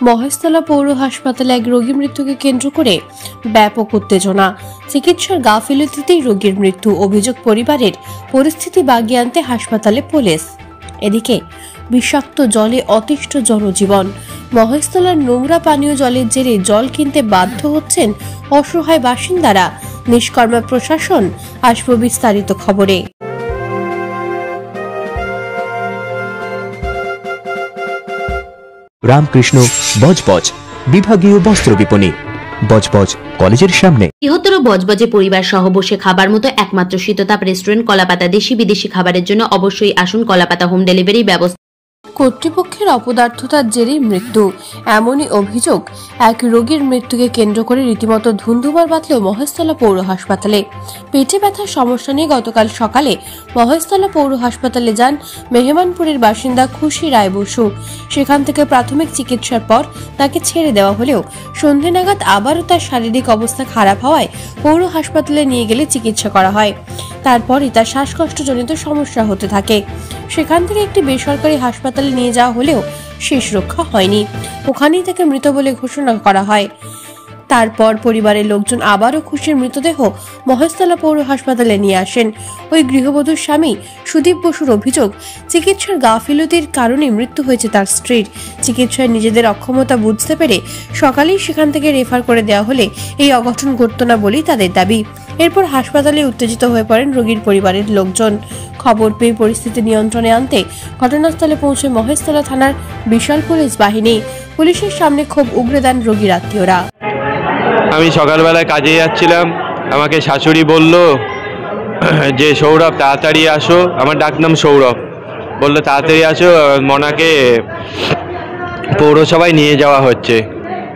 মহেশতলা পৌর হাসপাতালে এক রোগী মৃত্যুকে কেন্দ্র করে ব্যাপক উত্তেজনা। চিকিৎসার গাফিলতিতেই রোগীর মৃত্যু, অভিযোগ পরিবারের। পরিস্থিতি বাগিয়ে আনতে হাসপাতালে পুলিশ। এদিকে বিষাক্ত জলে অতিষ্ঠ জনজীবন। মহেশতলার নোংরা পানীয় জলের জেরে জল কিনতে বাধ্য হচ্ছেন অসহায় বাসিন্দারা। নিষ্কর্মা প্রশাসন। আসবো বিস্তারিত খবরে। রামকৃষ্ণ বজবজ বিভাগীয় বস্ত্র বিপণী, বজবজ কলেজের সামনে। বৃহত্তর বজবজে পরিবার সহ বসে খাবার মতো একমাত্র শীততাপ রেস্টুরেন্ট কলাপাতা। দেশি বিদেশি খাবারের জন্য অবশ্যই আসুন কলাপাতা। হোম ডেলিভারি ব্যবস্থা। কর্তৃপক্ষের অপদার্থতার জেরেই মৃত্যু, এমনই অভিযোগ। এক রোগীর মৃত্যুকে কেন্দ্র করে রীতিমতো ধুন্ধুমার বাঁধল মহেশতলা পৌর হাসপাতালে। পেটে ব্যথার সমস্যা নিয়ে গতকাল সকালে মহেশতলা পৌর হাসপাতালে যান মেহমানপুরের বাসিন্দা খুশি রায় বসু। সেখান থেকে প্রাথমিক চিকিৎসার পর তাকে ছেড়ে দেওয়া হলেও সন্ধে নাগাদ আবারও তার শারীরিক অবস্থা খারাপ হওয়ায় পৌর হাসপাতালে নিয়ে গেলে চিকিৎসা করা হয়। তারপরই তার শ্বাসকষ্টজনিত সমস্যা হতে থাকে। সেখান থেকে একটি বেসরকারি হাসপাতালে নিয়ে যাওয়া হলেও শেষ রক্ষা হয়নি। ওখানেই তাকে মৃত বলে ঘোষণা করা হয়। তারপর পরিবারের লোকজন আবারও খুশির মৃতদেহ মহেশতলা পৌর হাসপাতালে নিয়ে আসেন। ওই গৃহবধূর স্বামী সুদীপ বসুর অভিযোগ, চিকিৎসার গাফিলতির কারণে মৃত্যু হয়েছে তার স্ত্রীর। চিকিৎসায় নিজেদের অক্ষমতা বুঝতে পেরে সকালেই সেখান থেকে রেফার করে দেওয়া হলে এই অঘটন ঘটত না বলেই তাদের দাবি। এরপর হাসপাতালে উত্তেজিত হয়ে পড়েন রোগীর পরিবারের লোকজন। খবর পেয়ে পরিস্থিতি নিয়ন্ত্রণে আনতে ঘটনাস্থলে পৌঁছে মহেশতলা থানার বিশাল পুলিশ বাহিনী। পুলিশের সামনে ক্ষোভ উগরে দেন রোগীর আত্মীয়রা। আমি সকালবেলায় কাজে যাচ্ছিলাম, আমাকে শাশুড়ি বলল যে সৌরভ তাড়াতাড়ি আসো। আমার ডাকনাম সৌরভ। বললো তাড়াতাড়ি আসো, মনাকে পৌরসভায় নিয়ে যাওয়া হচ্ছে।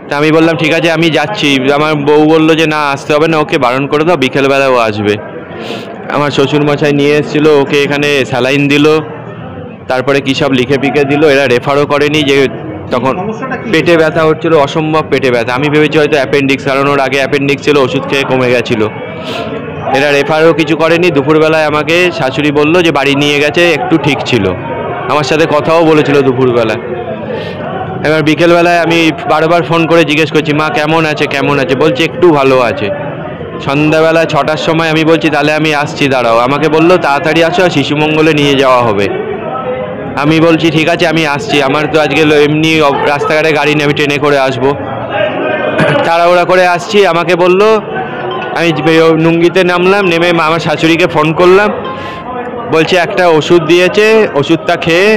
তা আমি বললাম ঠিক আছে আমি যাচ্ছি। আমার বউ বললো যে না আসতে হবে না, ওকে বারণ করে দাও, বিকেলবেলা ও আসবে। আমার শ্বশুরমশাই নিয়ে এসেছিলো, ওকে এখানে স্যালাইন দিল, তারপরে কী সব লিখে পিখে দিল। এরা রেফারও করেনি, যে তখন পেটে ব্যথা হচ্ছিল, অসম্ভব পেটে ব্যথা। আমি ভেবেছি হয়তো অ্যাপেন্ডিক্স, কারণ ওর আগে অ্যাপেন্ডিক্স ছিল, ওষুধ খেয়ে কমে গেছিলো। এরা রেফারও কিছু করেনি। দুপুরবেলায় আমাকে শাশুড়ি বললো যে বাড়ি নিয়ে গেছে, একটু ঠিক ছিল। আমার সাথে কথাও বলেছিল দুপুরবেলা। এবার বিকেলবেলায় আমি বারবার ফোন করে জিজ্ঞেস করছি মা কেমন আছে কেমন আছে, বলছে একটু ভালো আছে। সন্ধ্যাবেলা 6টার সময় আমি বলছি তাহলে আমি আসছি, দাঁড়াও। আমাকে বললো তাড়াতাড়ি আসো, শিশুমঙ্গলে নিয়ে যাওয়া হবে। আমি বলছি ঠিক আছে আমি আসছি, আমার তো আজকে এমনি রাস্তাঘাটে গাড়ি নেই, আমি ট্রেনে করে আসবো। তাড়াহুড়া করে আসছি। আমাকে বললো, আমি নুঙ্গিতে নামলাম, নেমে আমার শাশুড়িকে ফোন করলাম। বলছে একটা ওষুধ দিয়েছে, ওষুধটা খেয়ে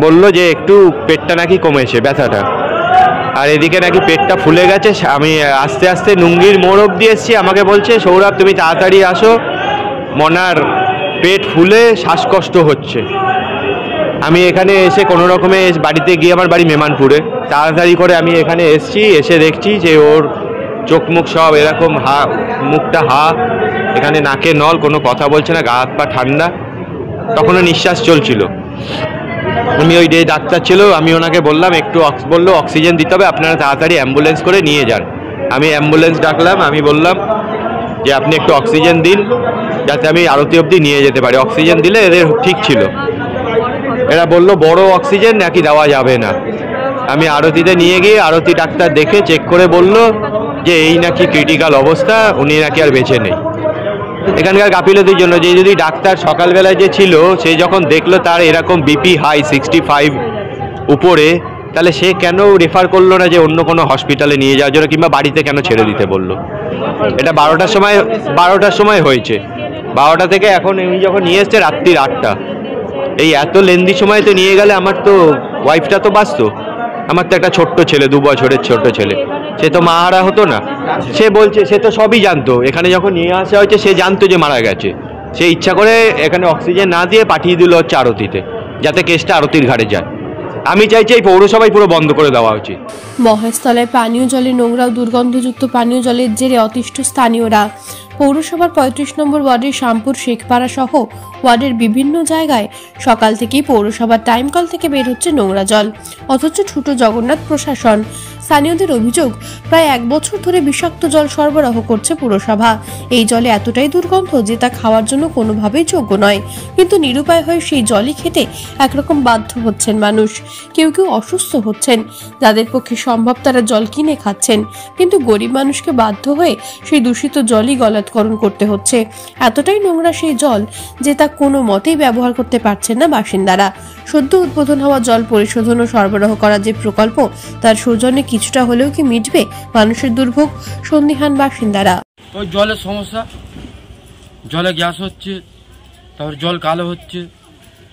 বললো যে একটু পেটটা নাকি কমেছে ব্যথাটা, আর এদিকে নাকি পেটটা ফুলে গেছে। আমি আস্তে আস্তে নুঙ্গির মোড় অব্দি এসেছি। আমাকে বলছে সৌরভ তুমি তাড়াতাড়ি আসো, মনার পেট ফুলে শ্বাসকষ্ট হচ্ছে। আমি এখানে এসে কোনো রকমে বাড়িতে গিয়ে, আমার বাড়ি মেমানপুরে, তাড়াতাড়ি করে আমি এখানে এসেছি। এসে দেখছি যে ওর চোখ মুখ সব এরকম, মুখটা এখানে নাকে নল, কোনো কথা বলছে না, গা হাত পা ঠান্ডা, তখনও নিঃশ্বাস চলছিল। আমি ওই যে ডাক্তার ছিল, আমি ওনাকে বললাম একটু, বললো অক্সিজেন দিতে হবে, আপনারা তাড়াতাড়ি অ্যাম্বুলেন্স করে নিয়ে যান। আমি অ্যাম্বুলেন্স ডাকলাম, আমি বললাম যে আপনি একটু অক্সিজেন দিন যাতে আমি আরতি অবধি নিয়ে যেতে পারি। অক্সিজেন দিলে এদের ঠিক ছিল। এরা বললো বড় অক্সিজেন নাকি দেওয়া যাবে না। আমি আরতিতে নিয়ে গিয়ে আরতি ডাক্তার দেখে চেক করে বলল যে এই নাকি ক্রিটিক্যাল অবস্থা, উনি নাকি আর বেঁচে নেই। এখানকার গাফিলতির জন্য, যে যদি ডাক্তার সকালবেলায় যে ছিল, সে যখন দেখলো তার এরকম বিপি হাই 65 উপরে, তাহলে সে কেন রেফার করলো না যে অন্য কোনো হসপিটালে নিয়ে যাওয়ার জন্য, কিংবা বাড়িতে কেন ছেড়ে দিতে বললো। এটা 12টার সময় হয়েছে। 12টা থেকে এখন উনি যখন নিয়ে এসছে রাত্রির 8টা। এই এত লেন্দি সময় তো নিয়ে গেলে আমার তো ওয়াইফটা তো বাঁচতো। আমার তো একটা ছোট্ট ছেলে, 2 বছরের ছোট ছেলে, সে তো মারা হতো না। সে বলছে সে তো সবই জানতো, এখানে যখন নিয়ে আসা হয়েছে সে জানতো যে মারা গেছে। সে ইচ্ছা করে এখানে অক্সিজেন না দিয়ে পাঠিয়ে দিল হচ্ছে আরতিতে, যাতে কেসটা আরতির ঘাড়ে যায়। আমি চাইছি এই পৌরসভায় পুরো বন্ধ করে দেওয়া উচিত। মহেশতলায় পানীয় জলে নোংরা ও দুর্গন্ধযুক্ত পানীয় জলের জেরে অতিষ্ঠ স্থানীয়রা। পৌরসভার 35 নম্বর ওয়ার্ডের শ্যামপুর, শেখপাড়া সহ ওয়ার্ডের বিভিন্ন জায়গায় সকাল থেকেই পৌরসভার টাইম কল থেকে বের হচ্ছে নোংরা জল, অথচ ছোট জগন্নাথ প্রশাসন। স্থানীয়দের অভিযোগ, প্রায় 1 বছর ধরে বিষাক্ত জল সরবরাহ করছে পুরসভা। এই জলে এতটাই দুর্গন্ধ যে তা খাওয়ার জন্য কোনোভাবেই যোগ্য নয়, কিন্তু নিরুপায় হয়ে সেই জলই খেতে একরকম বাধ্য হচ্ছেন মানুষ। কেউ কেউ অসুস্থ হচ্ছেন, যাদের পক্ষে সম্ভব তারা জল কিনে খাচ্ছেন, কিন্তু গরিব মানুষকে বাধ্য হয়ে সেই দূষিত জলই গলাৎকরণ করতে হচ্ছে। এতটাই নোংরা সেই জল যে তা কোনো মতেই ব্যবহার করতে পারছেন না বাসিন্দারা। সদ্য উদ্বোধন হওয়া জল পরিশোধন ও সরবরাহ করার যে প্রকল্প, তার সৌজন্যে কিছুটা হলেও কি মিটবে মানুষের দুর্ভোগ? সন্দিহান বাসিন্দারা। ওই জলের সমস্যা, জলে গ্যাস হচ্ছে, তারপর জল কালো হচ্ছে,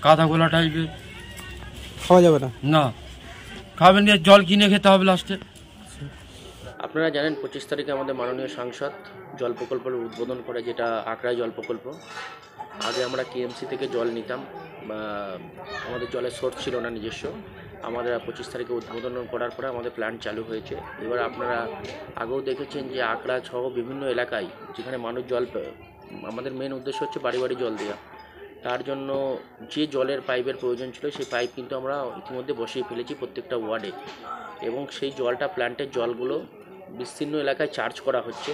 কাদা গোলা টাইপের। খাওয়া যাবে না? না, খাবেন নিয়ে জল কিনে খেতে হবে লাস্টে। আপনারা জানেন 25 তারিখে আমাদের মাননীয় সাংসদ জল প্রকল্পের উদ্বোধন করে, যেটা আকড়াই জল প্রকল্প। আগে আমরা কেএমসি থেকে জল নিতাম, বা আমাদের জলের সোর্স ছিল না নিজস্ব। আমাদের 25 তারিখে উদ্বোধন করার পরে আমাদের প্ল্যান্ট চালু হয়েছে। এবার আপনারা আগেও দেখেছেন যে আকড়া সহ বিভিন্ন এলাকায় যেখানে মানুষ জল, আমাদের মেন উদ্দেশ্য হচ্ছে বাড়ি বাড়ি জল দেওয়া। তার জন্য যে জলের পাইপের প্রয়োজন ছিল সেই পাইপ কিন্তু আমরা ইতিমধ্যে বসিয়ে ফেলেছি প্রত্যেকটা ওয়ার্ডে, এবং সেই জলটা প্ল্যান্টের জলগুলো বিস্তীর্ণ এলাকায় চার্জ করা হচ্ছে,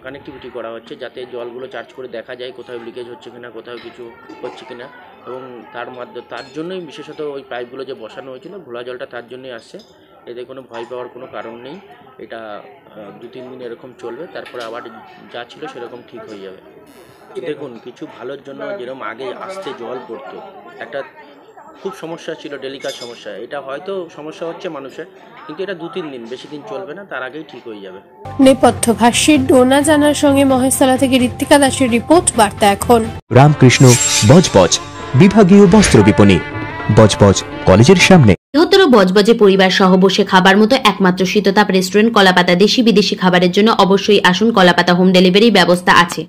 কানেক্টিভিটি করা হচ্ছে, যাতে জলগুলো চার্জ করে দেখা যায় কোথাও লিকেজ হচ্ছে কিনা, কোথাও কিছু হচ্ছে কিনা। এবং তার জন্যই বিশেষত ওই পাইপগুলো যে বসানো হয়েছিল, ঘোলা জলটা তার জন্যই আসছে। এতে কোনো ভয় পাওয়ার কোনো কারণ নেই। এটা 2-3 দিন এরকম চলবে, তারপরে আবার যা ছিল সেরকম ঠিক হয়ে যাবে। দেখুন, কিছু ভালোর জন্য যেরকম আগে আসতে জল পড়তো, একটা খুব সমস্যা ছিল, ডেলিকার সমস্যা। এটা হয়তো সমস্যা হচ্ছে মানুষের, কিন্তু এটা 2-3 দিন, বেশি দিন চলবে না, তার আগেই ঠিক হয়ে যাবে। নেপথ্য ভাষ্যের ডোনা জানার সঙ্গে মহেশতলা থেকে ঋত্বিকা দাসের রিপোর্ট, বার্তা এখন। রামকৃষ্ণ বজবজ বিভাগীয় বস্ত্র বিপণী, বজবজ কলেজের সামনে। বৃহত্তর বজবজে পরিবার সহ বসে খাবার মতো একমাত্র শীততাপ রেস্টুরেন্ট কলাপাতা। দেশি বিদেশি খাবারের জন্য অবশ্যই আসুন, কলাপাতা হোম ডেলিভারি ব্যবস্থা আছে।